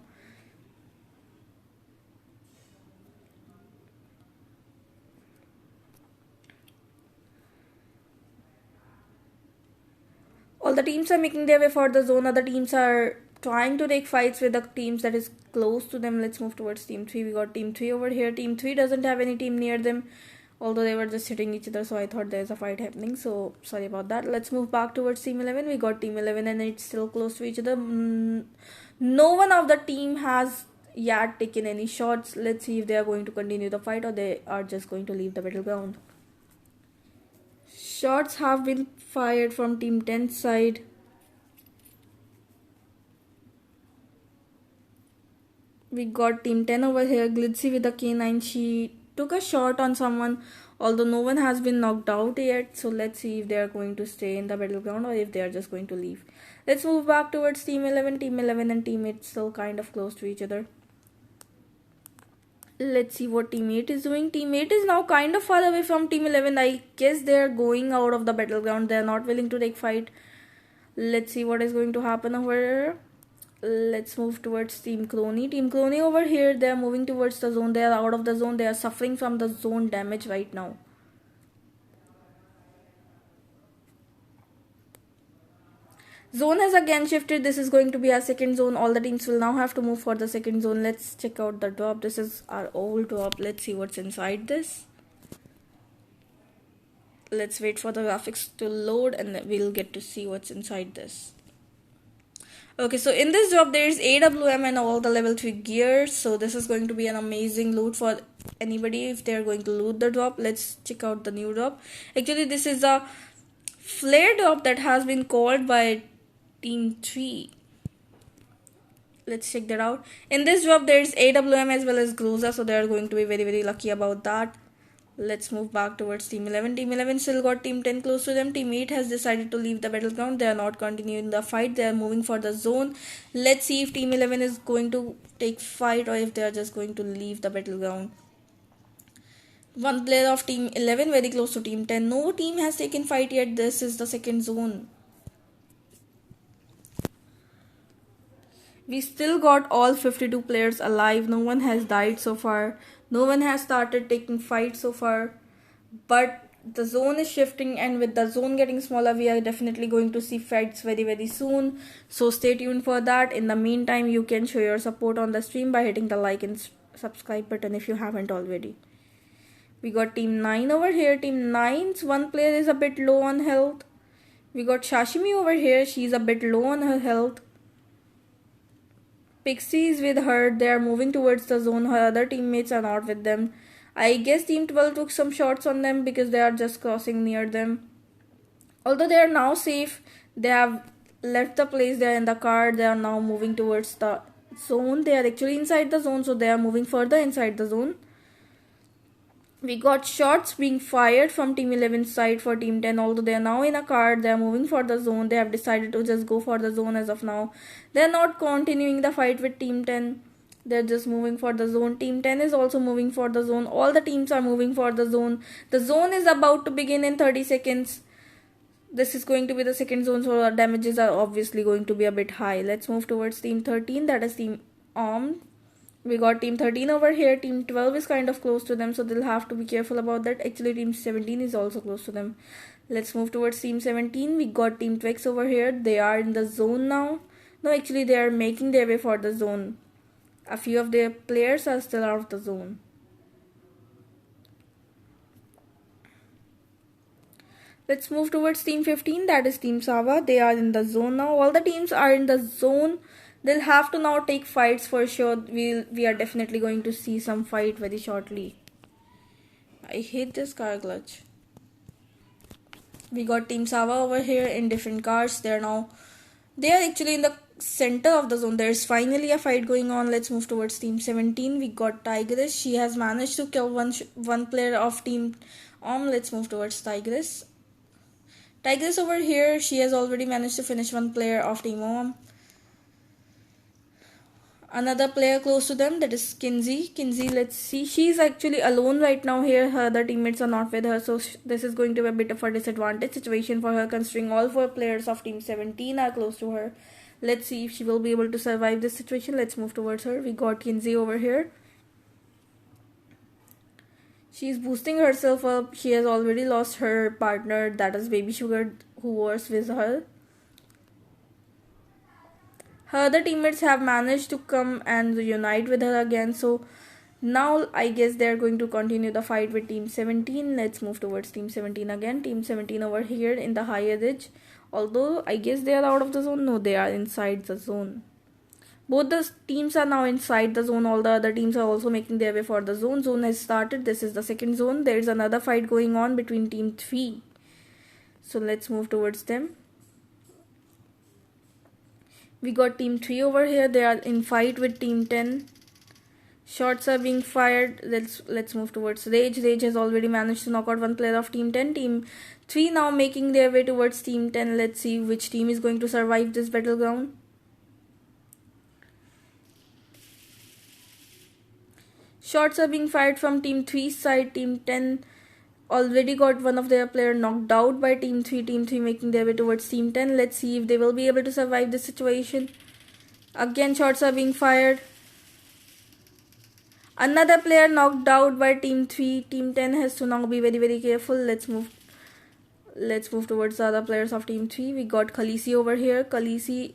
All the teams are making their way for the zone. Other teams are trying to take fights with the teams that is close to them. Let's move towards team 3. We got team 3 over here. Team 3 doesn't have any team near them, although they were just hitting each other, so I thought there's a fight happening, so sorry about that. Let's move back towards team 11. We got team 11 and it's still close to each other. No one of the team has yet taken any shots. Let's see if they are going to continue the fight or they are just going to leave the battleground. Shots have been fired from team 10 side. We got team 10 over here. Glitzy with the K9. She took a shot on someone, although no one has been knocked out yet. So let's see if they are going to stay in the battleground or if they are just going to leave. Let's move back towards team 11. Team 11 and team 8 still kind of close to each other. Let's see what team 8 is doing. Team 8 is now kind of far away from team 11. I guess they are going out of the battleground. They are not willing to take fight. Let's see what is going to happen over here. Let's move towards team KRONI. Team KRONI over here, they are moving towards the zone. They are out of the zone. They are suffering from the zone damage right now. Zone has again shifted. This is going to be our second zone. All the teams will now have to move for the second zone. Let's check out the drop. This is our old drop. Let's see what's inside this. Let's wait for the graphics to load and then we'll get to see what's inside this. Okay, so in this drop there is AWM and all the level 3 gears. So this is going to be an amazing loot for anybody if they're going to loot the drop. Let's check out the new drop. Actually, this is a flare drop that has been called by team 3. Let's check that out. In this drop there is AWM as well as GODESS, so they are going to be very lucky about that. Let's move back towards team 11. Team 11 still got team 10 close to them. Team 8 has decided to leave the battleground. They are not continuing the fight. They are moving for the zone. Let's see if team 11 is going to take fight or if they are just going to leave the battleground. One player of team 11 very close to team 10. No team has taken fight yet. This is the second zone. We still got all 52 players alive. No one has died so far. No one has started taking fight so far. But the zone is shifting, and with the zone getting smaller, we are definitely going to see fights very soon. So stay tuned for that. In the meantime, you can show your support on the stream by hitting the like and subscribe button if you haven't already. We got team 9 over here. Team 9's one player is a bit low on health. We got Sashimi over here. She's a bit low on her health. Pixie is with her. They are moving towards the zone. Her other teammates are not with them. I guess team 12 took some shots on them because they are just crossing near them. Although they are now safe, they have left the place. They are in the car. They are now moving towards the zone. They are actually inside the zone, so they are moving further inside the zone. We got shots being fired from team 11's side for team 10. Although they are now in a car, they are moving for the zone. They have decided to just go for the zone as of now. They are not continuing the fight with team 10. They're just moving for the zone. Team 10 is also moving for the zone. All the teams are moving for the zone. The zone is about to begin in 30 seconds. This is going to be the second zone, so our damages are obviously going to be a bit high. Let's move towards team 13. That is team armed. We got team 13 over here. Team 12 is kind of close to them, so they'll have to be careful about that. Actually, team 17 is also close to them. Let's move towards team 17. We got team Twix over here. They are in the zone now. No, actually, they are making their way for the zone. A few of their players are still out of the zone. Let's move towards team 15. That is team SAVA. They are in the zone now. All the teams are in the zone. They'll have to now take fights for sure. We are definitely going to see some fight very shortly. I hate this car glitch. We got team SAVA over here in different cars. They are actually in the center of the zone. There's finally a fight going on. Let's move towards team 17. We got Tigress. She has managed to kill one player of team Let's move towards Tigress. Tigress over here, she has already managed to finish one player of team Another player close to them, that is Kinsey. Let's see, she's actually alone right now here. Her other teammates are not with her, so this is going to be a bit of a disadvantage situation for her, considering all 4 players of team 17 are close to her. Let's see if she will be able to survive this situation. Let's move towards her. We got Kinsey over here. She's boosting herself up. She has already lost her partner, that is Baby Sugar, who was with her. Her other teammates have managed to come and unite with her again. So now I guess they're going to continue the fight with team 17. Let's move towards team 17 again. Team 17 over here in the higher ridge. Although I guess they are out of the zone. No, they are inside the zone. Both the teams are now inside the zone. All the other teams are also making their way for the zone. Zone has started. This is the second zone. There is another fight going on between team 3. So let's move towards them. We got team 3 over here. They are in fight with team 10. Shots are being fired. Let's move towards Rage. Rage has already managed to knock out one player of team 10. Team 3 now making their way towards team 10. Let's see which team is going to survive this battleground. Shots are being fired from team 3's side. Team 10 already got one of their player knocked out by team 3. Team 3 making their way towards team 10. Let's see if they will be able to survive this situation. Again, shots are being fired. Another player knocked out by team 3. Team 10 has to now be very careful. Let's move towards the other players of team 3. We got Khaleesi over here. Khaleesi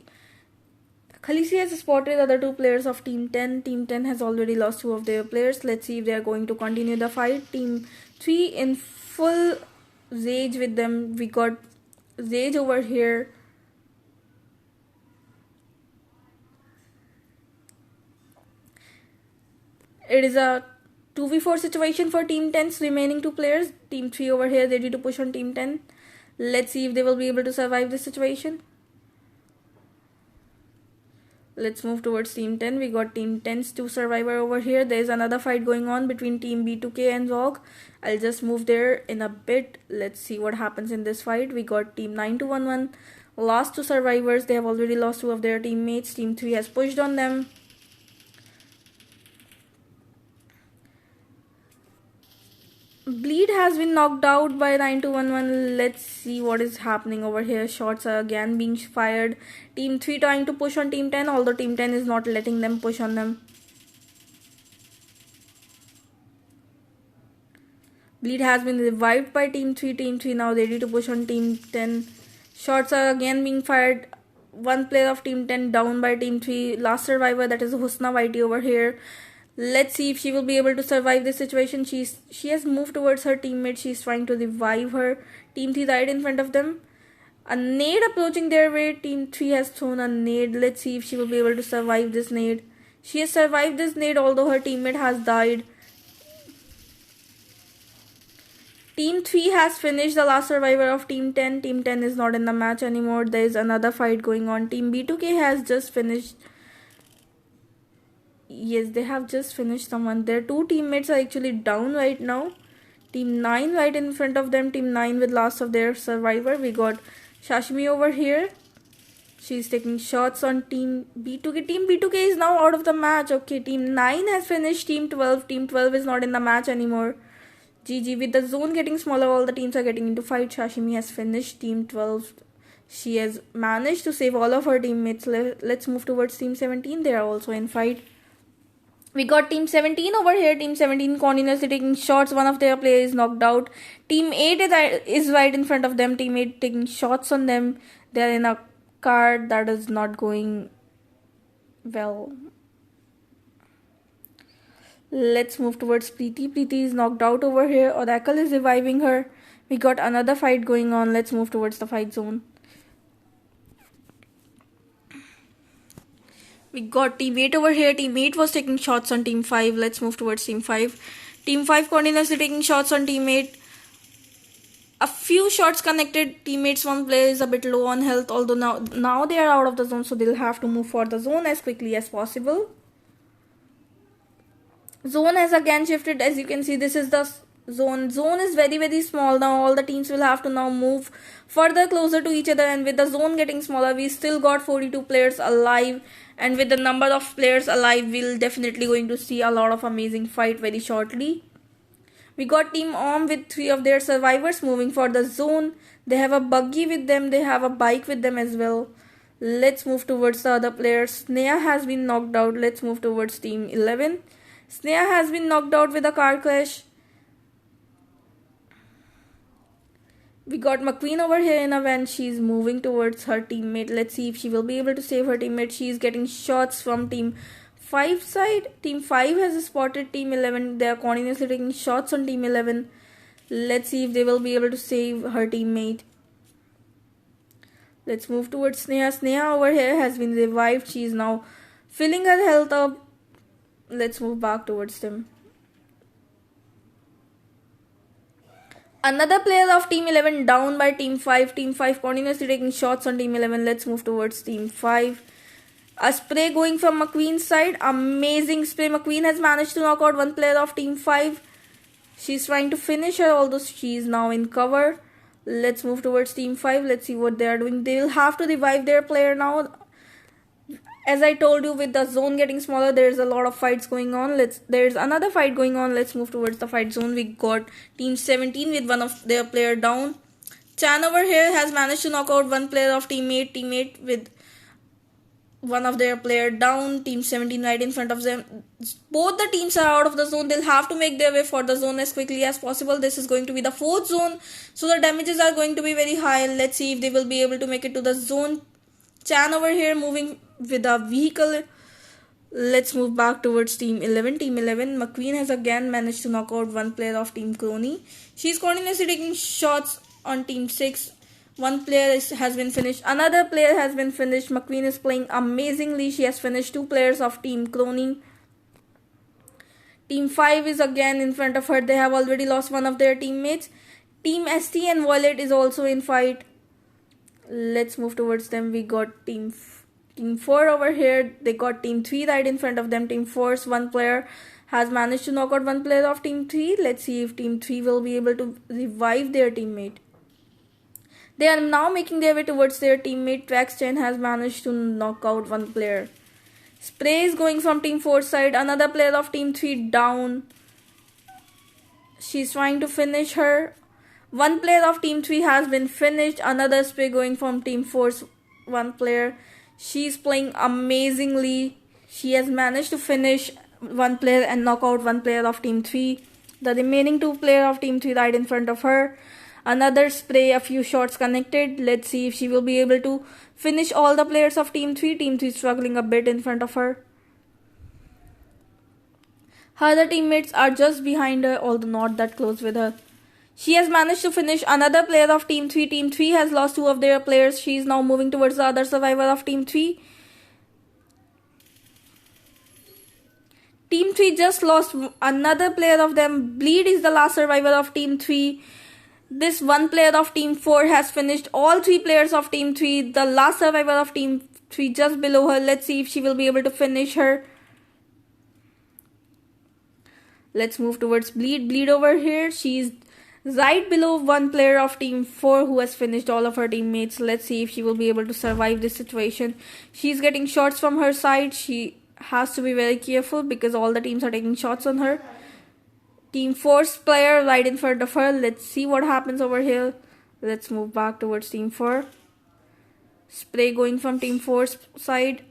has spotted the other 2 players of team 10. Team 10 has already lost 2 of their players. Let's see if they are going to continue the fight. Team 3 in full Rage with them. We got Rage over here. It is a 2v4 situation for team 10's remaining 2 players. Team 3 over here ready to push on team 10. Let's see if they will be able to survive this situation. Let's move towards team 10. We got team 10's 2 survivor over here. There is another fight going on between team B2K and Zog. I'll just move there in a bit. Let's see what happens in this fight. We got team 9211. Last 2 survivors. They have already lost 2 of their teammates. Team 3 has pushed on them. Bleed has been knocked out by 9211. Let's see what is happening over here. Shots are again being fired. Team 3 trying to push on team 10, although team 10 is not letting them push on them. Bleed has been revived by Team 3. Team 3 now ready to push on Team 10. Shots are again being fired. One player of Team 10 down by Team 3. Last survivor, that is Husna Whitey over here. Let's see if she will be able to survive this situation. She has moved towards her teammate. She's trying to revive her. Team 3 right in front of them. A nade approaching their way. Team 3 has thrown a nade. Let's see if she will be able to survive this nade. She has survived this nade, although her teammate has died. Team 3 has finished the last survivor of Team 10. Team 10 is not in the match anymore. There is another fight going on. Team B2K has just finished. Yes, they have just finished someone. Their two teammates are actually down right now. Team 9 right in front of them. Team 9 with last of their survivor. We got Shashmi over here. She's taking shots on Team B2K. Team B2K is now out of the match. Okay, Team 9 has finished Team 12. Team 12 is not in the match anymore. GG. With the zone getting smaller, all the teams are getting into fight. Shashmi has finished Team 12. She has managed to save all of her teammates. Let's move towards Team 17. They are also in fight. We got Team 17 over here. Team 17 continuously taking shots. One of their players is knocked out. Team 8 is right in front of them. Team 8 taking shots on them. They are in a car that is not going well. Let's move towards Preeti. Preeti is knocked out over here. Oracle is reviving her. We got another fight going on. Let's move towards the fight zone. We got Team 8 over here. Team 8 was taking shots on Team 5. Let's move towards Team 5. Team 5 continuously taking shots on Team 8. A few shots connected. Teammates, one player is a bit low on health. Although now they are out of the zone, so they'll have to move for the zone as quickly as possible. Zone has again shifted. As you can see, this is the zone. Zone is very small now. All the teams will have to now move further closer to each other, and with the zone getting smaller, we still got 42 players alive, and with the number of players alive, we'll definitely going to see a lot of amazing fight very shortly. We got Team OM with 3 of their survivors moving for the zone. They have a buggy with them. They have a bike with them as well. Let's move towards the other players. Sneha has been knocked out. Let's move towards Team 11. Sneha has been knocked out with a car crash. We got McQueen over here in a van. She's moving towards her teammate. Let's see if she will be able to save her teammate. She's getting shots from Team 5 side. Team 5 has spotted Team 11. They are continuously taking shots on Team 11. Let's see if they will be able to save her teammate. Let's move towards Sneha. Sneha over here has been revived. She is now filling her health up. Let's move back towards them. Another player of Team 11 down by Team 5. Team 5 continuously taking shots on Team 11. Let's move towards Team 5. A spray going from McQueen's side. Amazing spray. McQueen has managed to knock out one player of Team 5. She's trying to finish her, although she is now in cover. Let's move towards Team 5. Let's see what they are doing. They will have to revive their player now. As I told you, with the zone getting smaller, there's a lot of fights going on. There's another fight going on. Let's move towards the fight zone. We got Team 17 with one of their player down. Chan over here has managed to knock out one player of Team 8. Team 8 with one of their player down. Team 17 right in front of them. Both the teams are out of the zone. They'll have to make their way for the zone as quickly as possible. This is going to be the 4th zone, so the damages are going to be very high. Let's see if they will be able to make it to the zone. Chan over here moving with a vehicle. Let's move back towards Team 11. Team 11, McQueen has again managed to knock out one player of Team KRONI. She's continuously taking shots on Team 6. One player has been finished. Another player has been finished. McQueen is playing amazingly. She has finished 2 players of Team KRONI. Team 5 is again in front of her. They have already lost one of their teammates. Team ST and Violet is also in fight. Let's move towards them. We got Team 4 over here. They got Team 3 right in front of them. Team 4's one player has managed to knock out one player of Team 3. Let's see if Team 3 will be able to revive their teammate. They are now making their way towards their teammate. Trax Chen has managed to knock out one player. Spray is going from Team 4's side. Another player of Team 3 down. She's trying to finish her. One player of Team 3 has been finished. Another spray going from Team 4's one player. She's playing amazingly. She has managed to finish one player and knock out one player of Team 3. The remaining 2 players of team 3 right in front of her. Another spray, a few shots connected. Let's see if she will be able to finish all the players of team 3. Team 3 struggling a bit in front of her. Her other teammates are just behind her, although not that close with her. She has managed to finish another player of team 3. Team 3 has lost 2 of their players. She is now moving towards the other survivor of team 3. Team 3 just lost another player of them. Bleed is the last survivor of team 3. This one player of team 4 has finished all 3 players of team 3. The last survivor of team 3 just below her. Let's see if she will be able to finish her. Let's move towards Bleed. Bleed over here. She's right below one player of team 4 who has finished all of her teammates. Let's see if she will be able to survive this situation. She's getting shots from her side. She has to be very careful because all the teams are taking shots on her. Team 4's player right in front of her. Let's see what happens over here. Let's move back towards team 4. Spray going from team 4's side.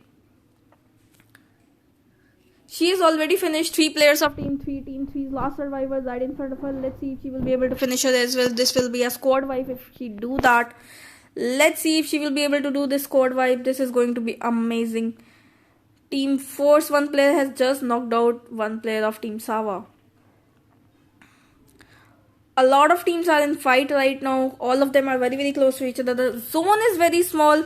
She has already finished 3 players of team 3. Team 3's last survivor right in front of her. Let's see if she will be able to finish her as well. This will be a squad wipe if she do that. Let's see if she will be able to do this squad wipe. This is going to be amazing. Team 4's one player has just knocked out one player of team SAVA. A lot of teams are in fight right now. All of them are very close to each other. The zone is very small.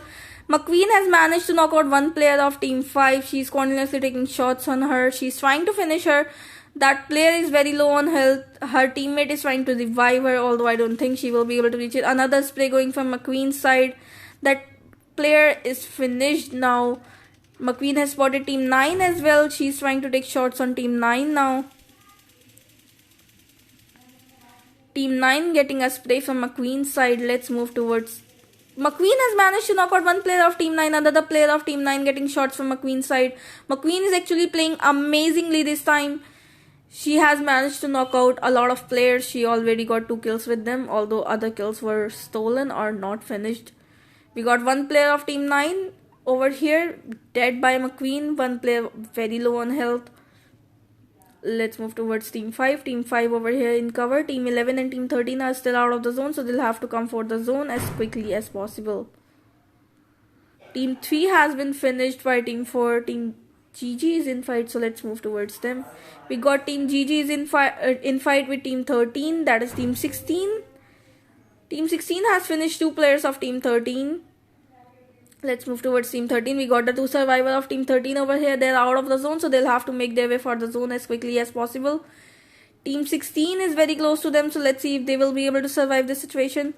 McQueen has managed to knock out one player of team 5. She's continuously taking shots on her. She's trying to finish her. That player is very low on health. Her teammate is trying to revive her, although I don't think she will be able to reach it. Another spray going from McQueen's side. That player is finished now. McQueen has spotted team 9 as well. She's trying to take shots on team 9 now. Team 9 getting a spray from McQueen's side. Let's move towards... McQueen has managed to knock out one player of team 9. Another player of team 9 getting shots from McQueen's side. McQueen is actually playing amazingly this time. She has managed to knock out a lot of players. She already got 2 kills with them, although other kills were stolen or not finished. We got one player of team 9 over here, dead by McQueen. One player very low on health. Let's move towards team 5. Team 5 over here in cover. Team 11 and team 13 are still out of the zone, so they'll have to come for the zone as quickly as possible. Team 3 has been finished by team 4. Team GG is in fight, so let's move towards them. We got team GG is in fight with team 13, that is team 16. Team 16 has finished 2 players of team 13. Let's move towards team 13. We got the 2 survivor of team 13 over here. They're out of the zone, so they'll have to make their way for the zone as quickly as possible. Team 16 is very close to them, so let's see if they will be able to survive this situation.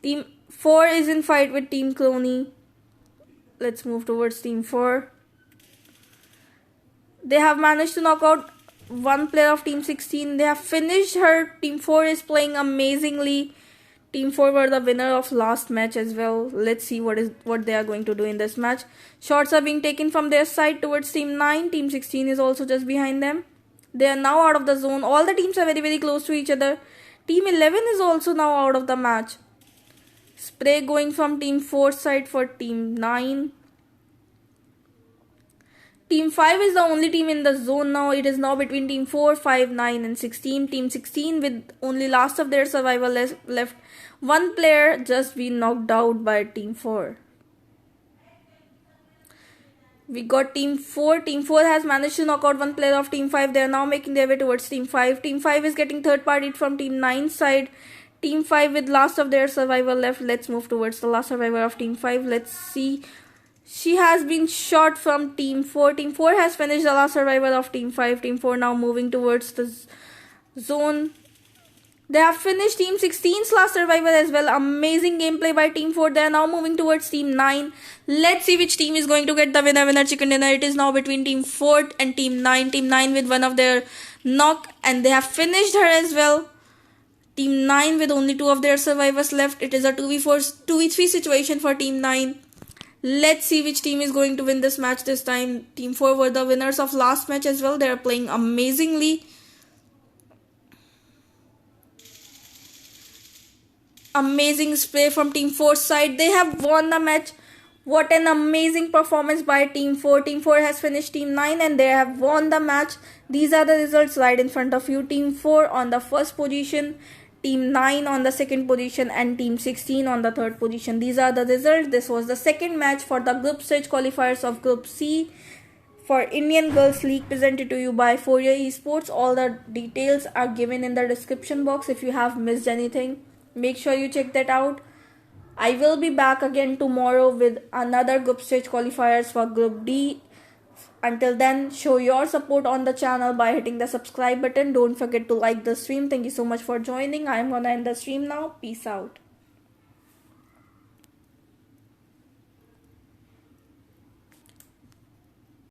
Team 4 is in fight with team KRONI. Let's move towards team 4. They have managed to knock out one player of team 16. They have finished her. Team 4 is playing amazingly. Team 4 were the winner of last match as well. Let's see what they are going to do in this match. Shots are being taken from their side towards team 9. Team 16 is also just behind them. They are now out of the zone. All the teams are very close to each other. Team 11 is also now out of the match. Spray going from team 4 side for team 9. Team 5 is the only team in the zone now. It is now between team 4, 5, 9 and 16. Team 16 with only last of their survivor left. One player just been knocked out by team 4. We got team 4. Team 4 has managed to knock out one player of team 5. They are now making their way towards team 5. Team 5 is getting third partied from team 9 side. Team 5 with last of their survivor left. Let's move towards the last survivor of team 5. Let's see. She has been shot from team 4. Team 4 has finished the last survivor of team 5. Team 4 now moving towards the zone. They have finished team 16's last survivor as well. Amazing gameplay by team 4. They are now moving towards team 9. Let's see which team is going to get the winner chicken dinner. It is now between team 4 and team 9. Team 9 with one of their knock, and they have finished her as well. Team 9 with only 2 of their survivors left. It is a 2v3 situation for team 9. Let's see which team is going to win this match this time. Team 4 were the winners of last match as well. They are playing amazingly. Amazing spray from team 4 side. They have won the match What an amazing performance by Team 4. Team 4 has finished Team 9 and they have won the match. These are the results right in front of you. Team 4 on the first position, Team 9 on the second position, and Team 16 on the third position. These are the results. This was the second match for the group stage qualifiers of Group C for Indian Girls League, presented to you by Fourier Esports. All the details are given in the description box. If you have missed anything, make sure you check that out. I will be back again tomorrow with another group stage qualifiers for Group D. Until then, show your support on the channel by hitting the subscribe button. Don't forget to like the stream. Thank you so much for joining. I am gonna end the stream now. Peace out.